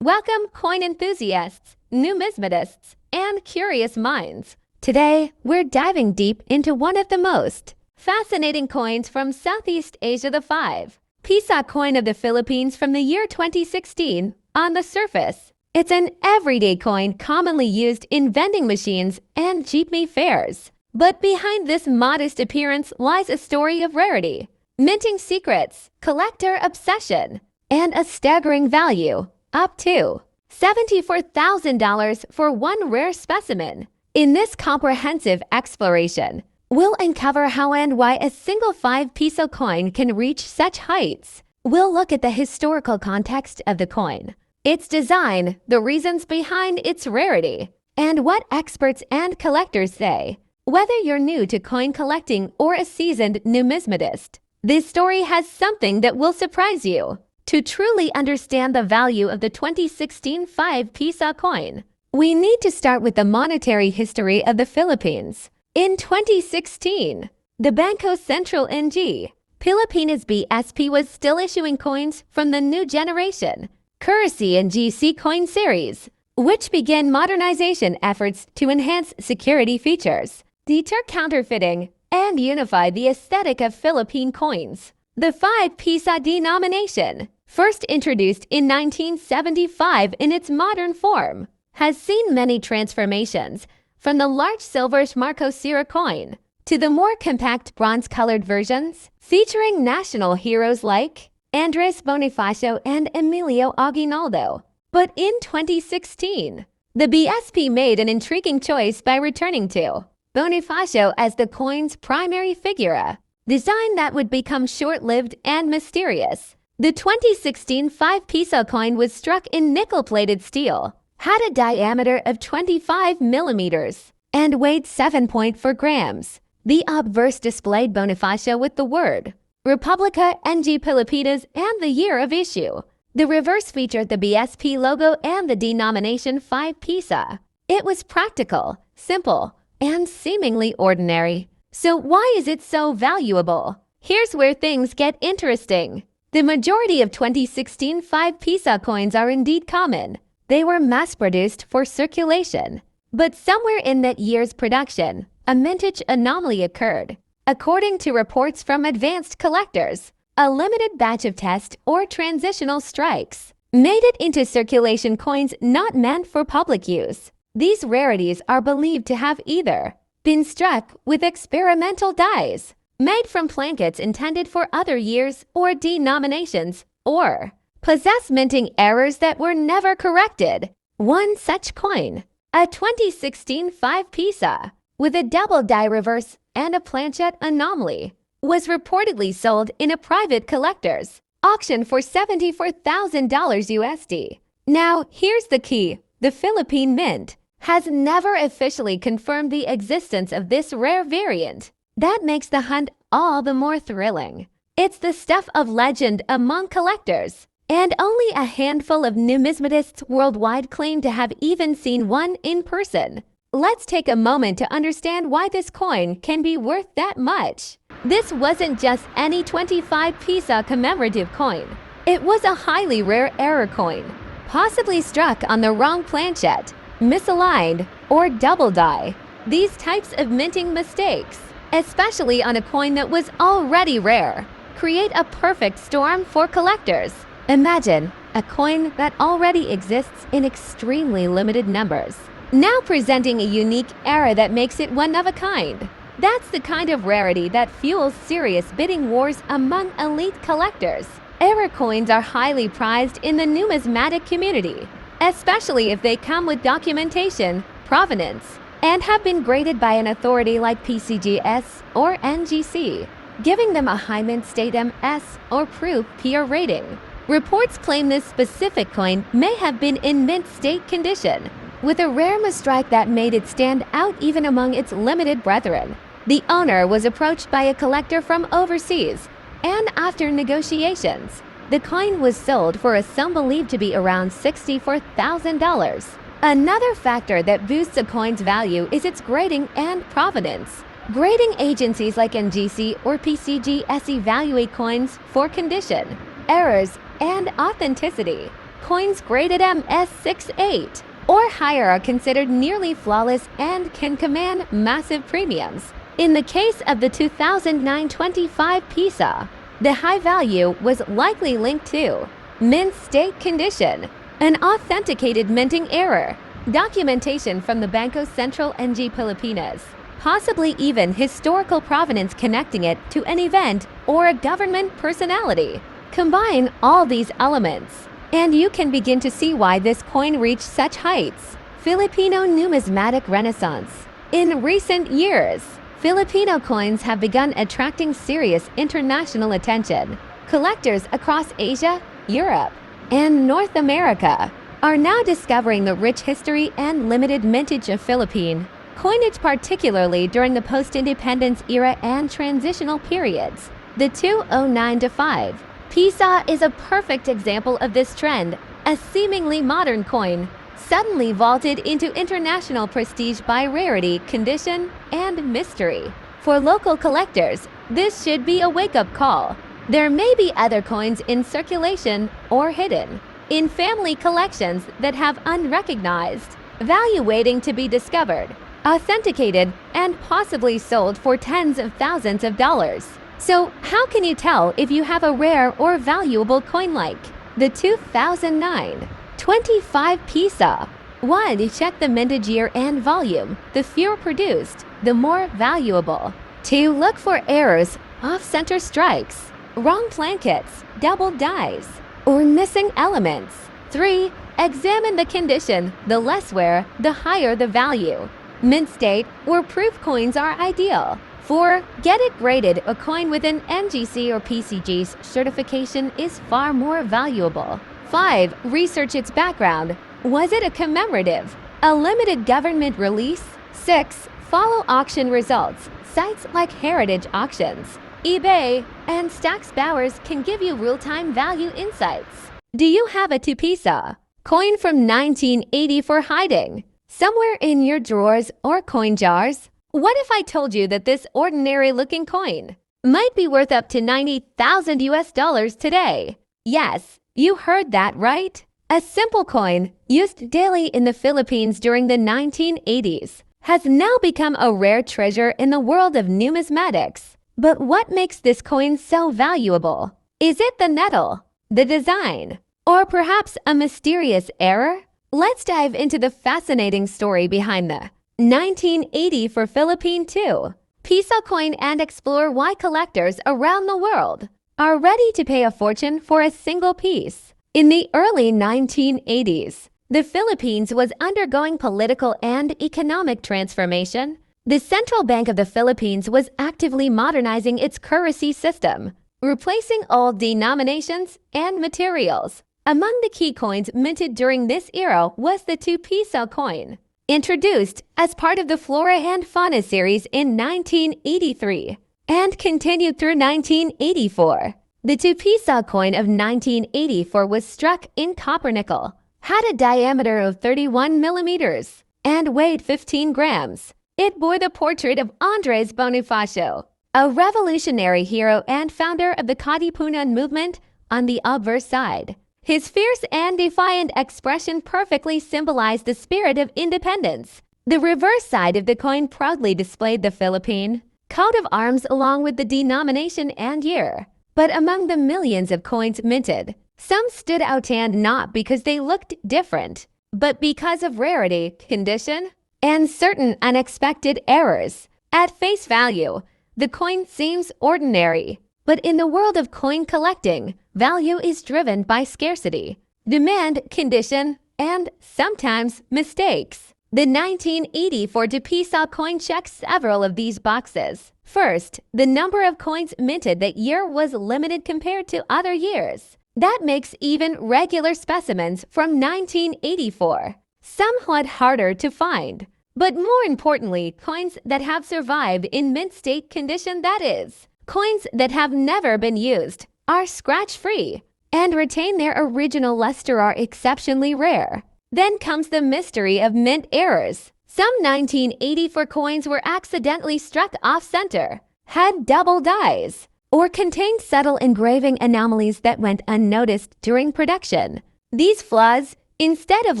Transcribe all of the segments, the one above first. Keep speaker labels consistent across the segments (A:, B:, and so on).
A: Welcome, coin enthusiasts, numismatists, and curious minds. Today, we're diving deep into one of the most fascinating coins from Southeast Asia, the 5 Piso coin of the Philippines from the year 2016. On the surface, it's an everyday coin commonly used in vending machines and jeepney fairs. But behind this modest appearance lies a story of rarity, minting secrets, collector obsession, and a staggering value, up to $74,000 for one rare specimen. In this comprehensive exploration, we'll uncover how and why a single 5 Piso coin can reach such heights. We'll look at the historical context of the coin, its design, the reasons behind its rarity, and what experts and collectors say. Whether you're new to coin collecting or a seasoned numismatist, this story has something that will surprise you. To truly understand the value of the 2016 5 Piso coin, we need to start with the monetary history of the Philippines. In 2016, the Bangko Sentral NG, Philippines BSP was still issuing coins from the new generation, Currency and GC coin series, which began modernization efforts to enhance security features, deter counterfeiting, and unify the aesthetic of Philippine coins. The 5 Piso denomination, first introduced in 1975 in its modern form, has seen many transformations, from the large silver Marco Sierra coin to the more compact bronze-colored versions featuring national heroes like Andres Bonifacio and Emilio Aguinaldo. But in 2016, the BSP made an intriguing choice by returning to Bonifacio as the coin's primary figure, design that would become short-lived and mysterious. The 2016 5 Piso coin was struck in nickel-plated steel, had a diameter of 25 millimeters, and weighed 7.4 grams. The obverse displayed Bonifacio with the word Republica NG Pilipinas and the year of issue. The reverse featured the BSP logo and the denomination 5 Piso. It was practical, simple, and seemingly ordinary. So why is it so valuable? Here's where things get interesting. The majority of 2016 5 Piso coins are indeed common. They were mass-produced for circulation. But somewhere in that year's production, a mintage anomaly occurred. According to reports from advanced collectors, a limited batch of test or transitional strikes made it into circulation coins not meant for public use. These rarities are believed to have either been struck with experimental dies, made from plankets intended for other years or denominations, or possess minting errors that were never corrected. One such coin, a 2016 5 Piso, with a double die reverse and a planchette anomaly, was reportedly sold in a private collector's auction for $74,000 USD. Now, here's the key. The Philippine Mint has never officially confirmed the existence of this rare variant. That makes the hunt all the more thrilling. It's the stuff of legend among collectors, and only a handful of numismatists worldwide claim to have even seen one in person. Let's take a moment to understand why this coin can be worth that much. This wasn't just any 25 Piso commemorative coin. It was a highly rare error coin, possibly struck on the wrong planchette, misaligned, or double die. These types of minting mistakes, especially on a coin that was already rare, create a perfect storm for collectors. Imagine a coin that already exists in extremely limited numbers, now presenting a unique era that makes it one of a kind. That's the kind of rarity that fuels serious bidding wars among elite collectors. Error coins are highly prized in the numismatic community, especially if they come with documentation, provenance, and have been graded by an authority like PCGS or NGC, giving them a high mint state MS or proof PR rating. Reports claim this specific coin may have been in mint state condition, with a rare misstrike that made it stand out even among its limited brethren. The owner was approached by a collector from overseas, and after negotiations, the coin was sold for a sum believed to be around $64,000. Another factor that boosts a coin's value is its grading and provenance. Grading agencies like NGC or PCGS evaluate coins for condition, errors, and authenticity. Coins graded MS68 or higher are considered nearly flawless and can command massive premiums. In the case of the 2009 25 Piso, the high value was likely linked to mint state condition, an authenticated minting error, documentation from the Banco Central ng Pilipinas, possibly even historical provenance connecting it to an event or a government personality. Combine all these elements, and you can begin to see why this coin reached such heights. Filipino numismatic renaissance. In recent years, Filipino coins have begun attracting serious international attention. Collectors across Asia, Europe, and North America are now discovering the rich history and limited mintage of Philippine coinage, particularly during the post-independence era and transitional periods. The 2009-5 Piso is a perfect example of this trend. A seemingly modern coin suddenly vaulted into international prestige by rarity, condition, and mystery. For local collectors, this should be a wake-up call. There may be other coins in circulation or hidden in family collections that have unrecognized value waiting to be discovered, authenticated, and possibly sold for tens of thousands of dollars. So, how can you tell if you have a rare or valuable coin like the 2009 25 Piso? 1. Check the mintage year and volume. The fewer produced, the more valuable. 2. Look for errors, off-center strikes, wrong plankets, double dies, or missing elements. 3. Examine the condition. The less wear, the higher the value. Mint state or proof coins are ideal. 4. Get it graded. A coin with an NGC or PCG's certification is far more valuable. 5. Research its background. Was it a commemorative, a limited government release? 6. Follow auction results. Sites like Heritage Auctions, eBay, and Stacks Bowers can give you real-time value insights. Do you have a 2 Piso coin from 1980 for hiding somewhere in your drawers or coin jars? What if I told you that this ordinary-looking coin might be worth up to $90,000 today? Yes, you heard that right. A simple coin used daily in the Philippines during the 1980s has now become a rare treasure in the world of numismatics. But what makes this coin so valuable? Is it the metal, the design, or perhaps a mysterious error? Let's dive into the fascinating story behind the 1980 for Philippine 2 Piso coin and explore why collectors around the world are ready to pay a fortune for a single piece. In the early 1980s, the Philippines was undergoing political and economic transformation. The Central Bank of the Philippines was actively modernizing its currency system, replacing old denominations and materials. Among the key coins minted during this era was the 2 Piso coin, introduced as part of the Flora and Fauna series in 1983 and continued through 1984. The 2 Piso coin of 1984 was struck in copper nickel, had a diameter of 31 millimeters, and weighed 15 grams. It bore the portrait of Andres Bonifacio, a revolutionary hero and founder of the Lipunan movement, on the obverse side. His fierce and defiant expression perfectly symbolized the spirit of independence. The reverse side of the coin proudly displayed the Philippine coat of arms along with the denomination and year. But among the millions of coins minted, some stood out, and not because they looked different, but because of rarity, condition, and certain unexpected errors. At face value, the coin seems ordinary, but in the world of coin collecting, value is driven by scarcity, demand, condition, and sometimes mistakes. The 1984 Piso coin checks several of these boxes. First, the number of coins minted that year was limited compared to other years. That makes even regular specimens from 1984 somewhat harder to find. But more importantly, coins that have survived in mint state condition, that is, coins that have never been used, are scratch-free, and retain their original luster, are exceptionally rare. Then comes the mystery of mint errors. Some 1984 coins were accidentally struck off-center, had double dies, or contained subtle engraving anomalies that went unnoticed during production. These flaws, instead of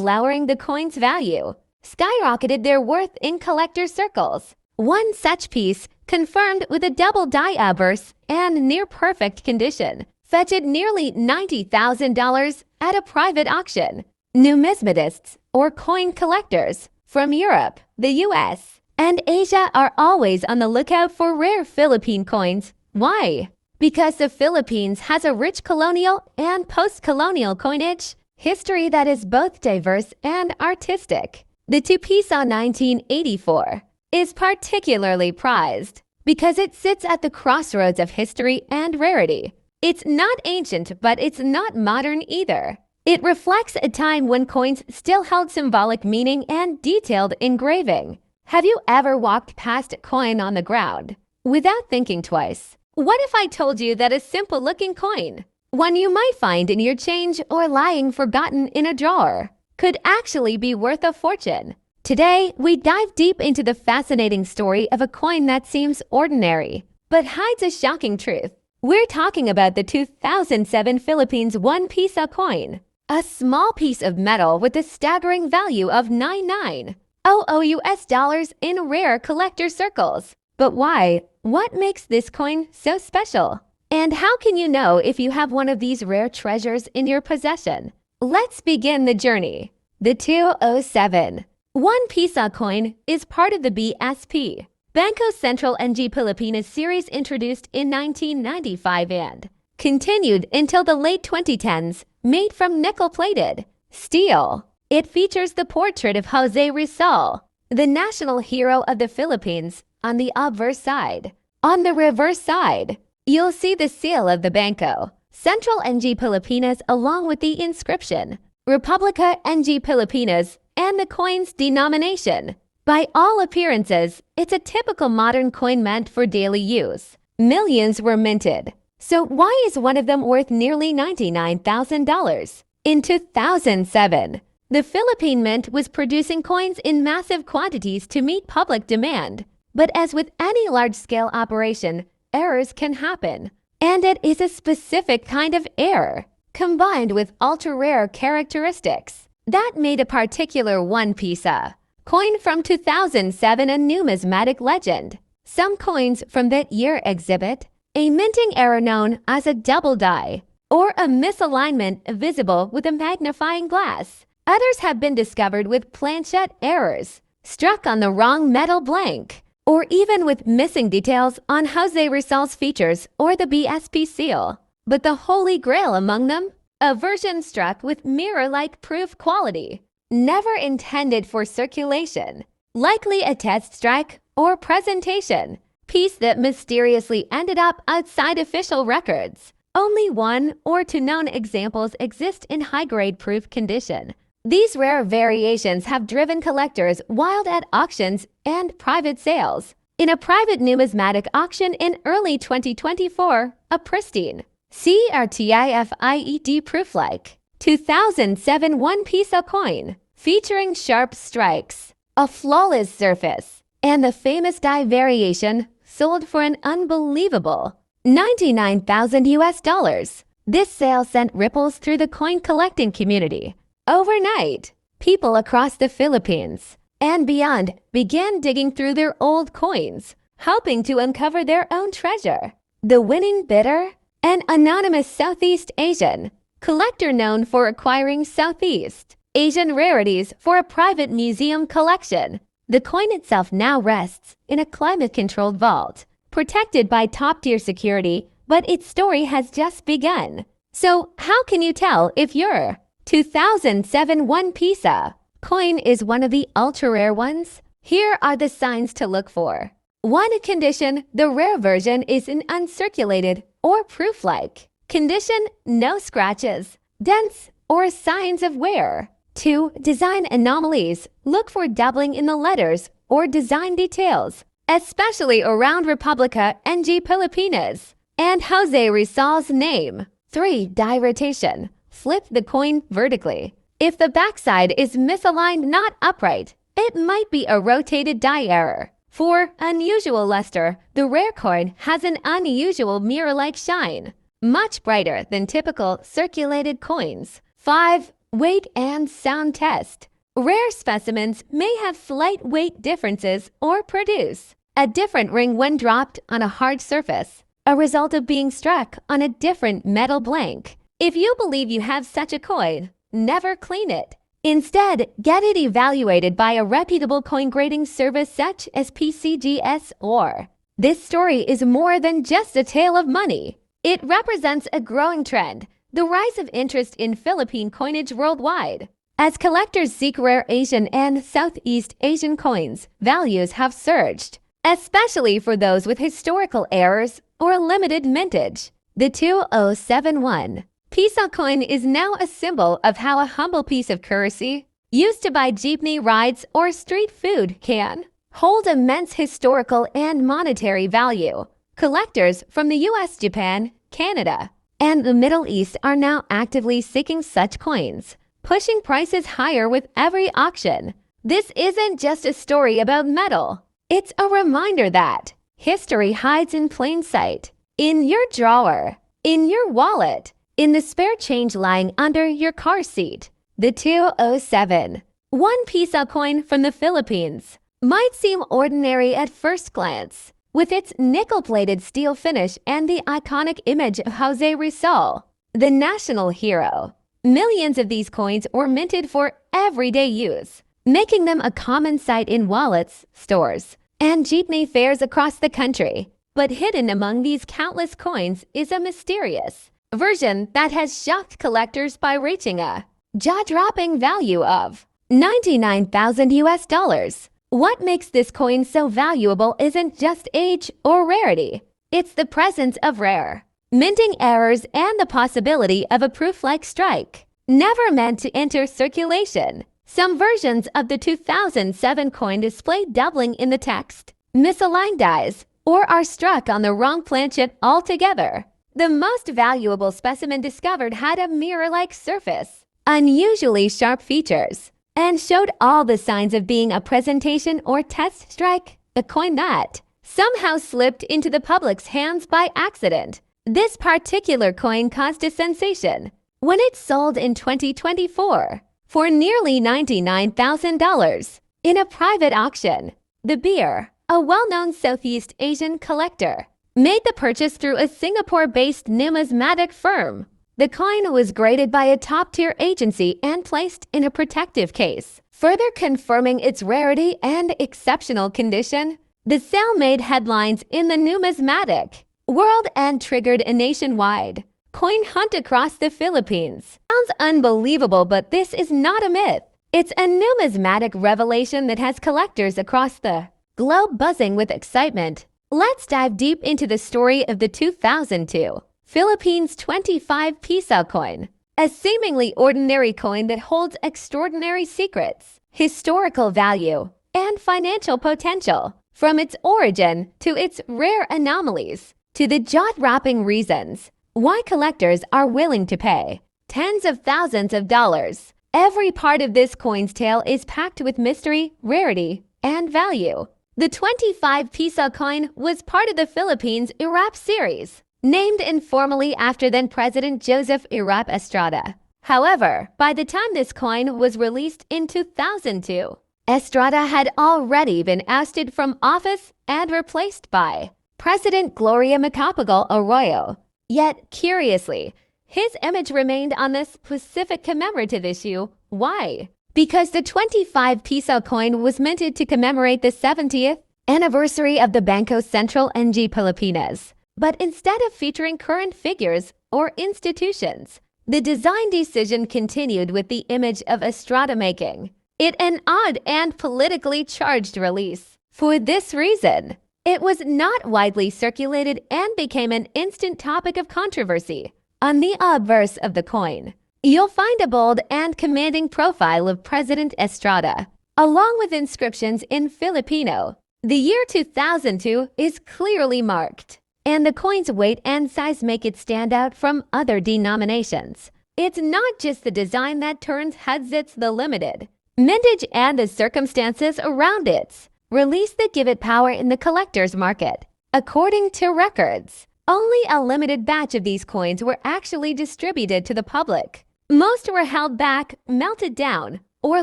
A: lowering the coin's value, skyrocketed their worth in collector circles. One such piece, confirmed with a double die obverse and near-perfect condition, fetched nearly $90,000 at a private auction. Numismatists, or coin collectors, from Europe, the US, and Asia are always on the lookout for rare Philippine coins. Why? Because the Philippines has a rich colonial and post-colonial coinage history that is both diverse and artistic. The Piso 1984 is particularly prized because it sits at the crossroads of history and rarity. It's not ancient, but it's not modern either. It reflects a time when coins still held symbolic meaning and detailed engraving. Have you ever walked past a coin on the ground without thinking twice? What if I told you that a simple-looking coin, one you might find in your change or lying forgotten in a drawer, could actually be worth a fortune? Today, we dive deep into the fascinating story of a coin that seems ordinary, but hides a shocking truth. We're talking about the 2007 Philippines 1 Piso coin, a small piece of metal with a staggering value of $99,000 US in rare collector circles. But why? What makes this coin so special? And how can you know if you have one of these rare treasures in your possession? Let's begin the journey. The 2007 1 Piso coin is part of the BSP, Bangko Sentral NG Pilipino Series, introduced in 1995 and continued until the late 2010s, made from nickel-plated steel. It features the portrait of José Rizal, the national hero of the Philippines, on the obverse side. On the reverse side, you'll see the seal of the Bangko Sentral NG Pilipinas along with the inscription, Republica NG Pilipinas, and the coin's denomination. By all appearances, it's a typical modern coin meant for daily use. Millions were minted. So why is one of them worth nearly $99,000? In 2007, the Philippine Mint was producing coins in massive quantities to meet public demand. But as with any large-scale operation, errors can happen. And it is a specific kind of error, combined with ultra-rare characteristics, that made a particular 1 Piso coin from 2007 a numismatic legend. Some coins from that year exhibit a minting error known as a double die, or a misalignment visible with a magnifying glass. Others have been discovered with planchette errors, struck on the wrong metal blank, or even with missing details on José Rizal's features or the BSP seal. But the holy grail among them? A version struck with mirror-like proof quality, never intended for circulation, likely a test strike or presentation piece that mysteriously ended up outside official records. Only 1 or 2 known examples exist in high-grade proof condition. These rare variations have driven collectors wild at auctions and private sales. In a private numismatic auction in early 2024, a pristine CRTIFIED proof-like 2007 1 Piso coin, featuring sharp strikes, a flawless surface, and the famous die variation, sold for an unbelievable $99,000 US. This sale sent ripples through the coin collecting community. Overnight, people across the Philippines and beyond began digging through their old coins, hoping to uncover their own treasure. The winning bidder? An anonymous Southeast Asian collector known for acquiring Southeast Asian rarities for a private museum collection. The coin itself now rests in a climate-controlled vault, protected by top-tier security, but its story has just begun. So how can you tell if your 2007 1 Piso coin is one of the ultra-rare ones? Here are the signs to look for. 1. Condition: the rare version is in uncirculated or proof-like condition, no scratches, dents, or signs of wear. 2. Design anomalies. Look for doubling in the letters or design details, especially around Republica NG Pilipinas and José Rizal's name. 3. Die rotation. Flip the coin vertically. If the backside is misaligned, not upright, it might be a rotated die error. 4. Unusual luster. The rare coin has an unusual mirror-like shine, much brighter than typical circulated coins. 5. Weight and sound test. Rare specimens may have slight weight differences or produce a different ring when dropped on a hard surface, a result of being struck on a different metal blank. If you believe you have such a coin, never clean it. Instead, get it evaluated by a reputable coin grading service such as PCGS or. This story is more than just a tale of money. It represents a growing trend, the rise of interest in Philippine coinage worldwide. As collectors seek rare Asian and Southeast Asian coins, values have surged, especially for those with historical errors or limited mintage. The 2071 Piso coin is now a symbol of how a humble piece of currency, used to buy jeepney rides or street food, can hold immense historical and monetary value. Collectors from the US, Japan, Canada, and the Middle East are now actively seeking such coins, pushing prices higher with every auction. This isn't just a story about metal. It's a reminder that history hides in plain sight, in your drawer, in your wallet, in the spare change lying under your car seat. The 207 1 Piso coin from the Philippines might seem ordinary at first glance, with its nickel-plated steel finish and the iconic image of José Rizal, the national hero. Millions of these coins were minted for everyday use, making them a common sight in wallets, stores, and jeepney fares across the country. But hidden among these countless coins is a mysterious version that has shocked collectors by reaching a jaw-dropping value of $99,000. What makes this coin so valuable isn't just age or rarity. It's the presence of rare minting errors and the possibility of a proof-like strike, never meant to enter circulation. Some versions of the 2007 coin display doubling in the text, misaligned dies, or are struck on the wrong planchet altogether. The most valuable specimen discovered had a mirror-like surface, unusually sharp features, and showed all the signs of being a presentation or test strike, a coin that somehow slipped into the public's hands by accident. This particular coin caused a sensation when it sold in 2024 for nearly $99,000 in a private auction. The Beer, a well-known Southeast Asian collector, made the purchase through a Singapore-based numismatic firm. The coin was graded by a top-tier agency and placed in a protective case, further confirming its rarity and exceptional condition. The sale made headlines in the numismatic world and triggered a nationwide coin hunt across the Philippines. Sounds unbelievable, but this is not a myth. It's a numismatic revelation that has collectors across the globe buzzing with excitement. Let's dive deep into the story of the 2002 Philippines 25 Piso coin, a seemingly ordinary coin that holds extraordinary secrets, historical value, and financial potential. From its origin to its rare anomalies to the jaw-dropping reasons why collectors are willing to pay tens of thousands of dollars. Every part of this coin's tale is packed with mystery, rarity, and value. The 25 Piso coin was part of the Philippines Irap series, named informally after then-President Joseph Irap Estrada. However, by the time this coin was released in 2002, Estrada had already been ousted from office and replaced by President Gloria Macapagal Arroyo. Yet, curiously, his image remained on the specific commemorative issue. Why? Because the 25 Piso coin was minted to commemorate the 70th anniversary of the Bangko Sentral NG Pilipinas. But instead of featuring current figures or institutions, the design decision continued with the image of Estrada, making it an odd and politically charged release. For this reason, it was not widely circulated and became an instant topic of controversy. On the obverse of the coin, you'll find a bold and commanding profile of President Estrada, along with inscriptions in Filipino. The year 2002 is clearly marked, and the coin's weight and size make it stand out from other denominations. It's not just the design that turns heads, it's the limited mintage and the circumstances around its release that give it power in the collector's market. According to records, only a limited batch of these coins were actually distributed to the public. Most were held back, melted down, or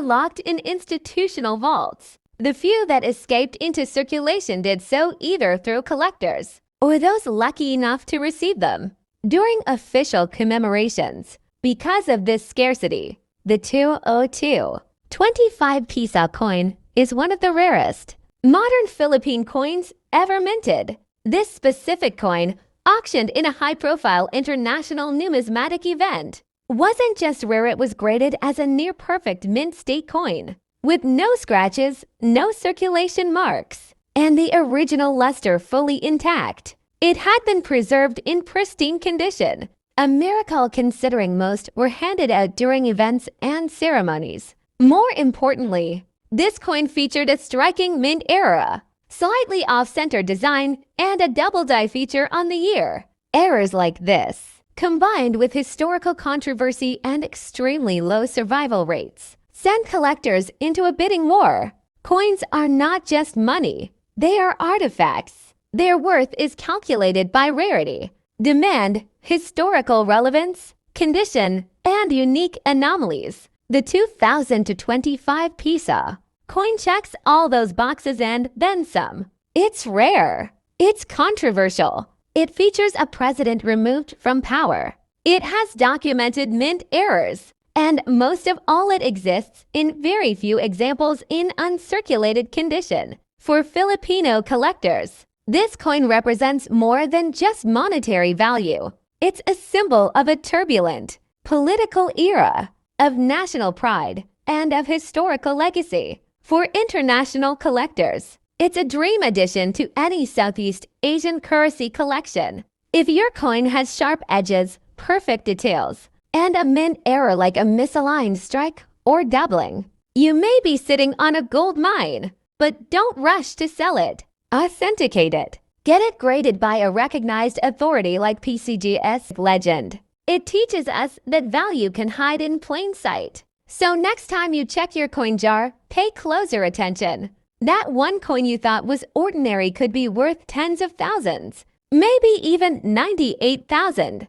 A: locked in institutional vaults. The few that escaped into circulation did so either through collectors or those lucky enough to receive them during official commemorations. Because of this scarcity, the 202 25 Piso coin is one of the rarest modern Philippine coins ever minted. This specific coin, auctioned in a high-profile international numismatic event, wasn't just rare, it was graded as a near-perfect mint-state coin, with no scratches, no circulation marks, and the original luster fully intact. It had been preserved in pristine condition, a miracle considering most were handed out during events and ceremonies. More importantly, this coin featured a striking mint era, slightly off-center design, and a double die feature on the year. Errors like this, combined with historical controversy and extremely low survival rates, sent collectors into a bidding war. Coins are not just money, they are artifacts. Their worth is calculated by rarity, demand, historical relevance, condition, and unique anomalies. The 2025 Piso coin checks all those boxes and then some. It's rare. It's controversial. It features a president removed from power. It has documented mint errors. And most of all, it exists in very few examples in uncirculated condition. For Filipino collectors, this coin represents more than just monetary value. It's a symbol of a turbulent political era, of national pride, and of historical legacy. For international collectors, it's a dream addition to any Southeast Asian currency collection. If your coin has sharp edges, perfect details, and a mint error like a misaligned strike or doubling, you may be sitting on a gold mine. But don't rush to sell it. Authenticate it. Get it graded by a recognized authority like PCG's Legend. It teaches us that value can hide in plain sight. So next time you check your coin jar, pay closer attention. That one coin you thought was ordinary could be worth tens of thousands, maybe even $98,000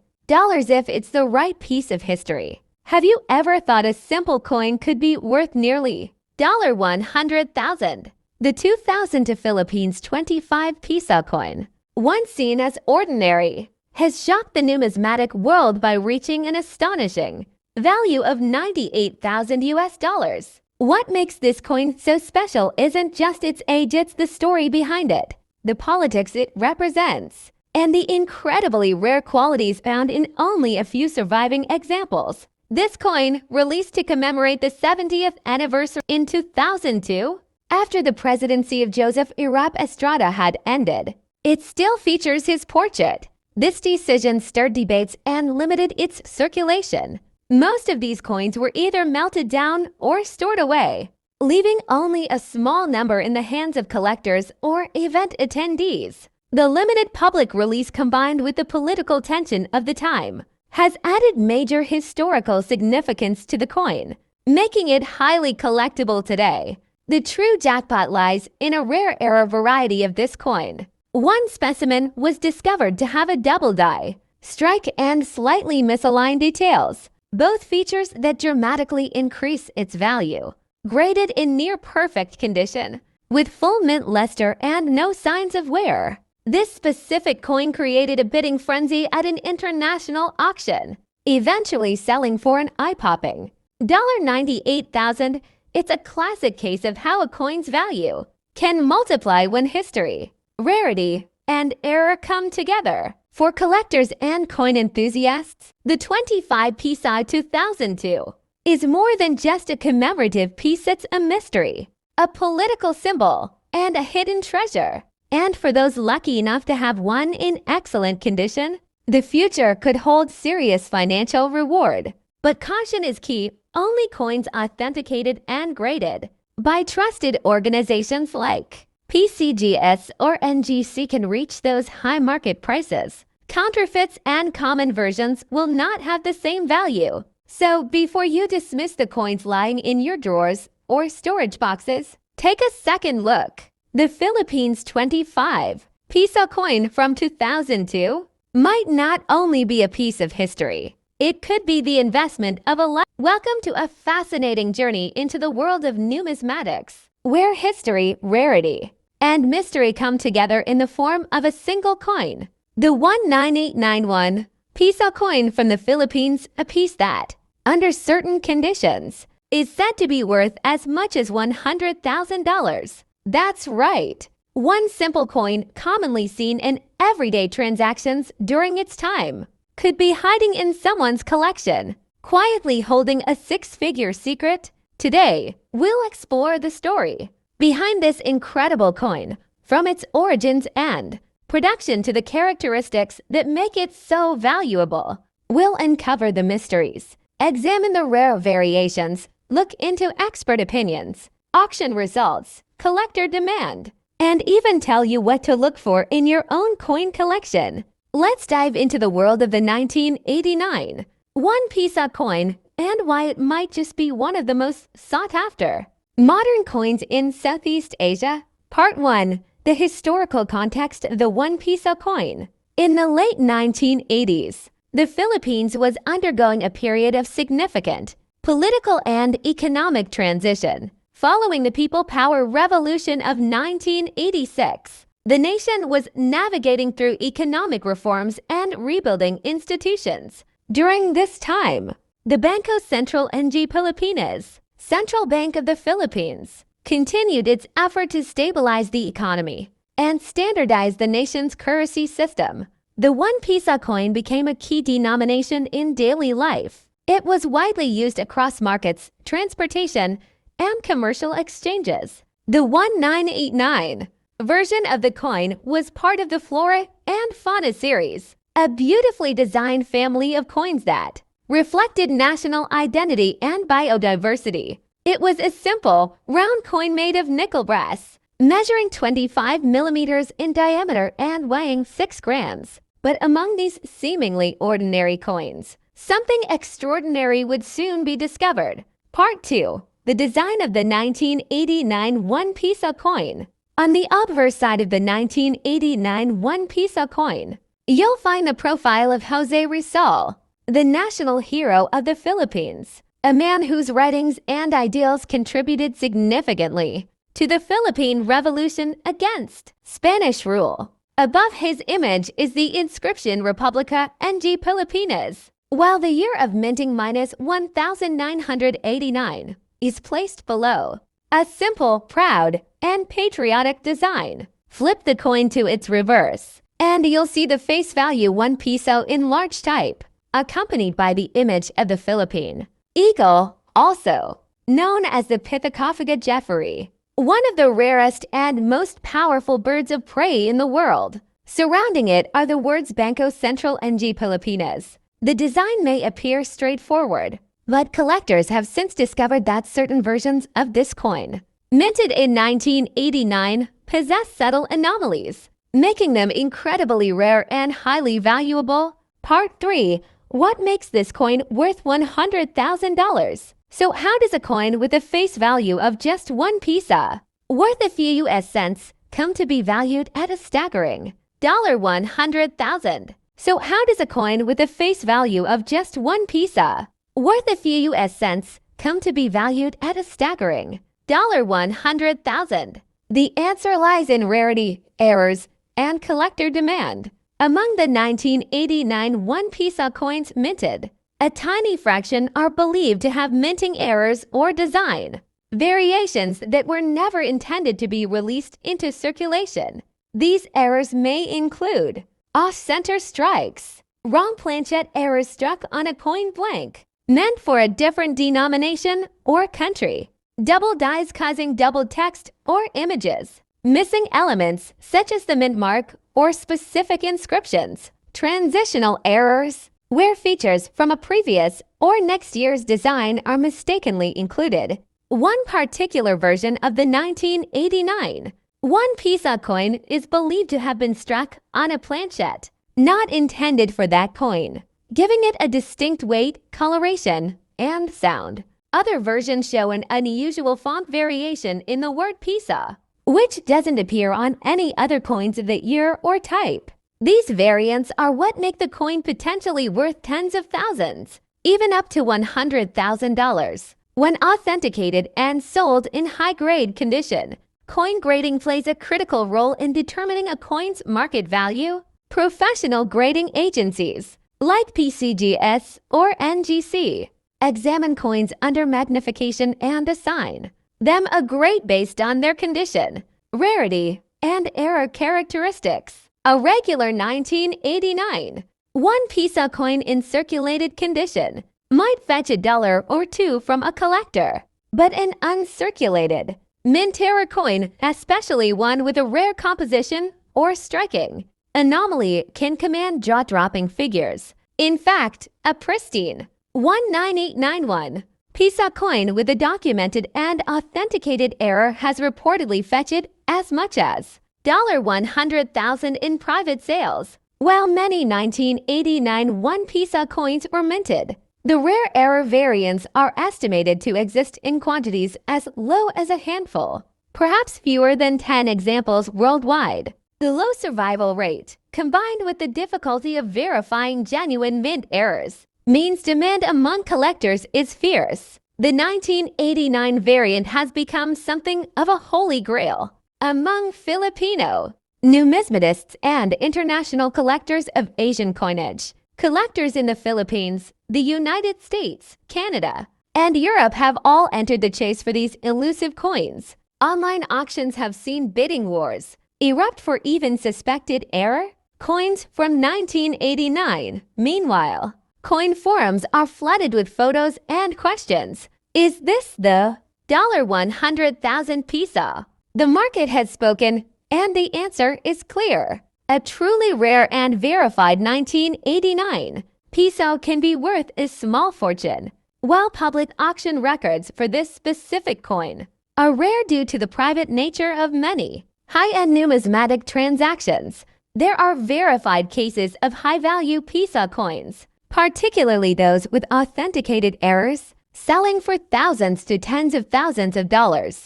A: if it's the right piece of history. Have you ever thought a simple coin could be worth nearly $100,000? The 2000 to Philippines 25 Piso coin, once seen as ordinary, has shocked the numismatic world by reaching an astonishing value of $98,000. What makes this coin so special isn't just its age, it's the story behind it, the politics it represents, and the incredibly rare qualities found in only a few surviving examples. This coin, released to commemorate the 70th anniversary in 2002, after the presidency of Joseph Estrada had ended, it still features his portrait. This decision stirred debates and limited its circulation. Most of these coins were either melted down or stored away, leaving only a small number in the hands of collectors or event attendees. The limited public release, combined with the political tension of the time, has added major historical significance to the coin, making it highly collectible today. The true jackpot lies in a rare era variety of this coin. One specimen was discovered to have a double die, strike, and slightly misaligned details, both features that dramatically increase its value. Graded in near-perfect condition, with full mint luster and no signs of wear, this specific coin created a bidding frenzy at an international auction, eventually selling for an eye-popping $98,000. It's a classic case of how a coin's value can multiply when history, rarity, and error come together. For collectors and coin enthusiasts, the 25 Piso 2002 is more than just a commemorative piece. It's a mystery, a political symbol, and a hidden treasure. And for those lucky enough to have one in excellent condition, the future could hold serious financial reward. But caution is key. Only coins authenticated and graded by trusted organizations like PCGS or NGC can reach those high market prices. Counterfeits and common versions will not have the same value. So before you dismiss the coins lying in your drawers or storage boxes, take a second look. The Philippines 25 Piso coin from 2002 might not only be a piece of history, It could be the investment of a life. Welcome to a fascinating journey into the world of numismatics, where history, rarity, and mystery come together in the form of a single coin. The 19891 Piso coin from the Philippines, a piece that, under certain conditions, is said to be worth as much as $100,000. That's right. One simple coin commonly seen in everyday transactions during its time could be hiding in someone's collection, quietly holding a six-figure secret. Today, we'll explore the story behind this incredible coin, from its origins and production to the characteristics that make it so valuable. We'll uncover the mysteries, examine the rare variations, look into expert opinions, auction results, collector demand, and even tell you what to look for in your own coin collection. Let's dive into the world of the 1989 one Piso coin and why it might just be one of the most sought after modern coins in Southeast Asia. Part 1. The historical context of the 1 Piso coin. In the late 1980s, the Philippines was undergoing a period of significant political and economic transition. Following the People Power Revolution of 1986, the nation was navigating through economic reforms and rebuilding institutions. During this time, the Bangko Sentral ng Pilipinas, Central Bank of the Philippines, continued its effort to stabilize the economy and standardize the nation's currency system. The 1 Piso coin became a key denomination in daily life. It was widely used across markets, transportation, and commercial exchanges. The 1989 version of the coin was part of the Flora and Fauna series, a beautifully designed family of coins that reflected national identity and biodiversity. It was a simple, round coin made of nickel brass, measuring 25 millimeters in diameter and weighing 6 grams. But among these seemingly ordinary coins, something extraordinary would soon be discovered. Part 2. The design of the 1989 1 Piso coin. On the obverse side of the 1989 1 Piso coin, you'll find the profile of José Rizal, the national hero of the Philippines, a man whose writings and ideals contributed significantly to the Philippine Revolution against Spanish rule. Above his image is the inscription Republica ng Pilipinas, while the year of minting -1989 is placed below. A simple, proud, and patriotic design. Flip the coin to its reverse, and you'll see the face value 1 Piso in large type, accompanied by the image of the Philippine eagle, also known as the Pithecophaga jeffrey, one of the rarest and most powerful birds of prey in the world. Surrounding it are the words Bangko Sentral ng Pilipinas. The design may appear straightforward, but collectors have since discovered that certain versions of this coin, minted in 1989, possess subtle anomalies, making them incredibly rare and highly valuable. Part 3. What makes this coin worth $100,000? So how does a coin with a face value of just 1 Piso, worth a few US cents, come to be valued at a staggering $100,000? So how does a coin with a face value of just 1 Piso, worth a few US cents, come to be valued at a staggering $100,000? The answer lies in rarity, errors, and collector demand. Among the 1989 1 Piso coins minted, a tiny fraction are believed to have minting errors or design variations that were never intended to be released into circulation. These errors may include off-center strikes, wrong planchette errors struck on a coin blank, meant for a different denomination or country, double dies causing double text or images, missing elements such as the mint mark or specific inscriptions, transitional errors, where features from a previous or next year's design are mistakenly included. One particular version of the 1989 1 Piso coin is believed to have been struck on a planchette not intended for that coin, giving it a distinct weight, coloration, and sound. Other versions show an unusual font variation in the word Piso, which doesn't appear on any other coins of the year or type. These variants are what make the coin potentially worth tens of thousands, even up to $100,000. When authenticated and sold in high-grade condition, coin grading plays a critical role in determining a coin's market value. Professional grading agencies, like PCGS or NGC, examine coins under magnification and assign them a grade based on their condition, rarity, and error characteristics. A regular 1989 one Piso coin in circulated condition might fetch $1 or $2 from a collector, but an uncirculated mint-era coin, especially one with a rare composition or striking anomaly, can command jaw-dropping figures. In fact, a pristine 19891 Piso coin with a documented and authenticated error has reportedly fetched as much as $100,000 in private sales, while many 1989 one Piso coins were minted. The rare error variants are estimated to exist in quantities as low as a handful, perhaps fewer than 10 examples worldwide. The low survival rate, combined with the difficulty of verifying genuine mint errors, means demand among collectors is fierce. The 1989 variant has become something of a holy grail among Filipino numismatists and international collectors of Asian coinage. Collectors in the Philippines, the United States, Canada, and Europe have all entered the chase for these elusive coins. Online auctions have seen bidding wars erupt for even suspected error coins from 1989. Meanwhile, coin forums are flooded with photos and questions. Is this the $100,000 Piso? The market has spoken, and the answer is clear. A truly rare and verified 1989 Piso can be worth a small fortune, while public auction records for this specific coin are rare due to the private nature of many high-end numismatic transactions. There are verified cases of high-value Piso coins, particularly those with authenticated errors, selling for thousands to tens of thousands of dollars.